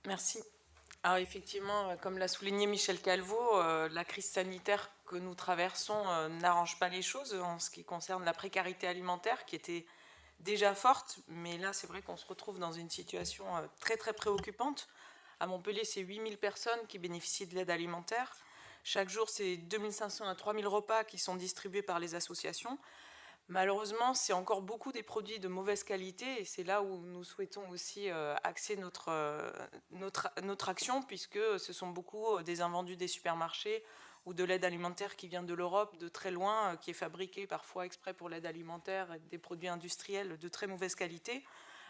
Merci. Alors effectivement, comme l'a souligné Michel Calveau, la crise sanitaire que nous traversons n'arrange pas les choses en ce qui concerne la précarité alimentaire qui était déjà forte, mais là c'est vrai qu'on se retrouve dans une situation très très préoccupante. À Montpellier, c'est 8000 personnes qui bénéficient de l'aide alimentaire. Chaque jour, c'est 2500 à 3000 repas qui sont distribués par les associations. Malheureusement, c'est encore beaucoup des produits de mauvaise qualité et c'est là où nous souhaitons aussi axer notre action, puisque ce sont beaucoup des invendus des supermarchés ou de l'aide alimentaire qui vient de l'Europe, de très loin, qui est fabriquée parfois exprès pour l'aide alimentaire, et des produits industriels de très mauvaise qualité.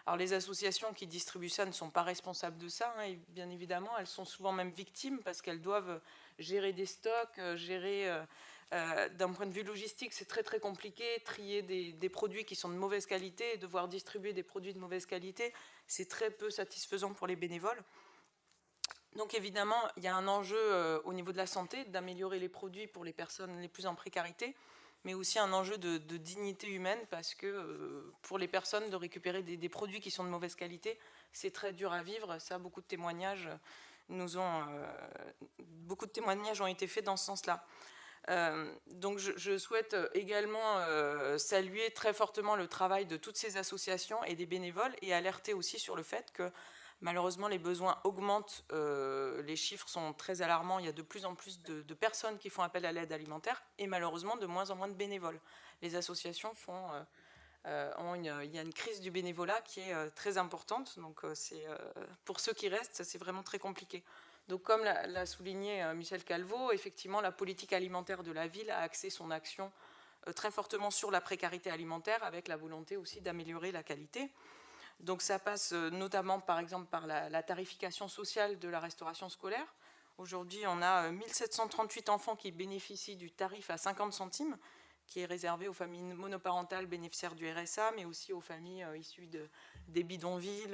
Alors les associations qui distribuent ça ne sont pas responsables de ça, hein, et bien évidemment, elles sont souvent même victimes parce qu'elles doivent gérer des stocks, d'un point de vue logistique, c'est très très compliqué, trier des produits qui sont de mauvaise qualité et devoir distribuer des produits de mauvaise qualité, c'est très peu satisfaisant pour les bénévoles. Donc évidemment, il y a un enjeu au niveau de la santé, d'améliorer les produits pour les personnes les plus en précarité, mais aussi un enjeu de dignité humaine, parce que pour les personnes, de récupérer des produits qui sont de mauvaise qualité, c'est très dur à vivre. Ça, beaucoup de témoignages ont été faits dans ce sens-là. Donc je souhaite également saluer très fortement le travail de toutes ces associations et des bénévoles et alerter aussi sur le fait que malheureusement les besoins augmentent, les chiffres sont très alarmants, il y a de plus en plus de personnes qui font appel à l'aide alimentaire et malheureusement de moins en moins de bénévoles. Les associations il y a une crise du bénévolat qui est très importante, donc pour ceux qui restent, c'est vraiment très compliqué. Donc, comme l'a souligné Michel Calveau, effectivement, la politique alimentaire de la ville a axé son action très fortement sur la précarité alimentaire, avec la volonté aussi d'améliorer la qualité. Donc, ça passe notamment, par exemple, par la tarification sociale de la restauration scolaire. Aujourd'hui, on a 1738 enfants qui bénéficient du tarif à 50 centimes, qui est réservé aux familles monoparentales bénéficiaires du RSA, mais aussi aux familles issues des bidonvilles,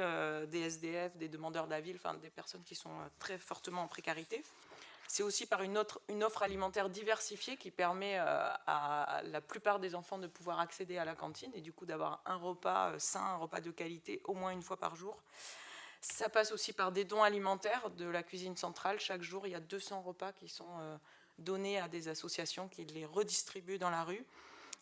des SDF, des demandeurs d'asile, enfin des personnes qui sont très fortement en précarité. C'est aussi par une offre alimentaire diversifiée qui permet à la plupart des enfants de pouvoir accéder à la cantine et du coup d'avoir un repas sain, un repas de qualité au moins une fois par jour. Ça passe aussi par des dons alimentaires de la cuisine centrale. Chaque jour, il y a 200 repas qui sont donnés à des associations qui les redistribuent dans la rue.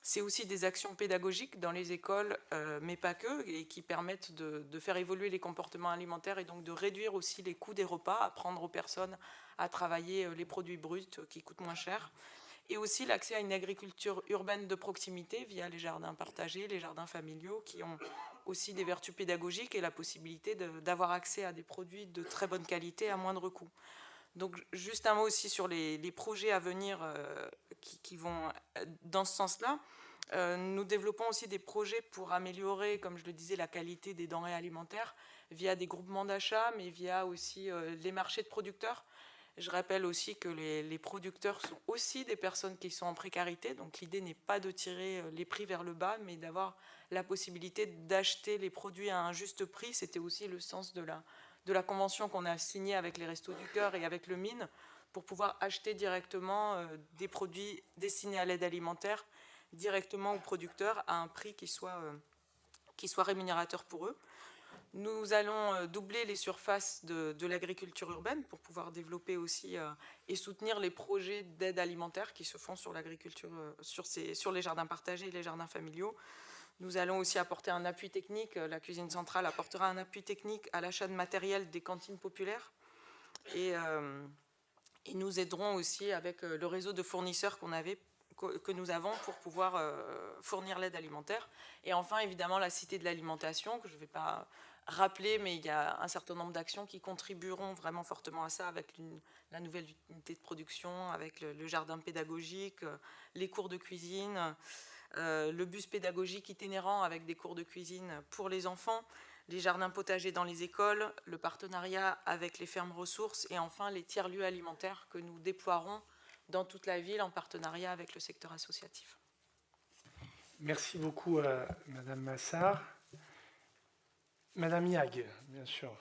C'est aussi des actions pédagogiques dans les écoles, mais pas que, et qui permettent de faire évoluer les comportements alimentaires et donc de réduire aussi les coûts des repas, apprendre aux personnes à travailler les produits bruts qui coûtent moins cher. Et aussi l'accès à une agriculture urbaine de proximité via les jardins partagés, les jardins familiaux, qui ont aussi des vertus pédagogiques et la possibilité d'avoir accès à des produits de très bonne qualité à moindre coût. Donc juste un mot aussi sur les projets à venir qui vont dans ce sens-là. Nous développons aussi des projets pour améliorer, comme je le disais, la qualité des denrées alimentaires via des groupements d'achat, mais via aussi les marchés de producteurs. Je rappelle aussi que les producteurs sont aussi des personnes qui sont en précarité, donc l'idée n'est pas de tirer les prix vers le bas, mais d'avoir la possibilité d'acheter les produits à un juste prix. C'était aussi le sens de la convention qu'on a signée avec les Restos du Cœur et avec le Mine, pour pouvoir acheter directement des produits destinés à l'aide alimentaire directement aux producteurs à un prix qui soit rémunérateur pour eux. Nous allons doubler les surfaces de l'agriculture urbaine pour pouvoir développer aussi et soutenir les projets d'aide alimentaire qui se font sur l'agriculture, sur les jardins partagés et les jardins familiaux. Nous allons aussi apporter un appui technique. La cuisine centrale apportera un appui technique à l'achat de matériel des cantines populaires. Et nous aiderons aussi avec le réseau de fournisseurs que nous avons pour pouvoir fournir l'aide alimentaire. Et enfin, évidemment, la Cité de l'alimentation, que je ne vais pas rappeler, mais il y a un certain nombre d'actions qui contribueront vraiment fortement à ça, avec la nouvelle unité de production, avec le jardin pédagogique, les cours de cuisine, le bus pédagogique itinérant avec des cours de cuisine pour les enfants, les jardins potagers dans les écoles, le partenariat avec les fermes ressources et enfin les tiers-lieux alimentaires que nous déploierons dans toute la ville en partenariat avec le secteur associatif. Merci beaucoup à Madame Massard. Madame Yag, bien sûr.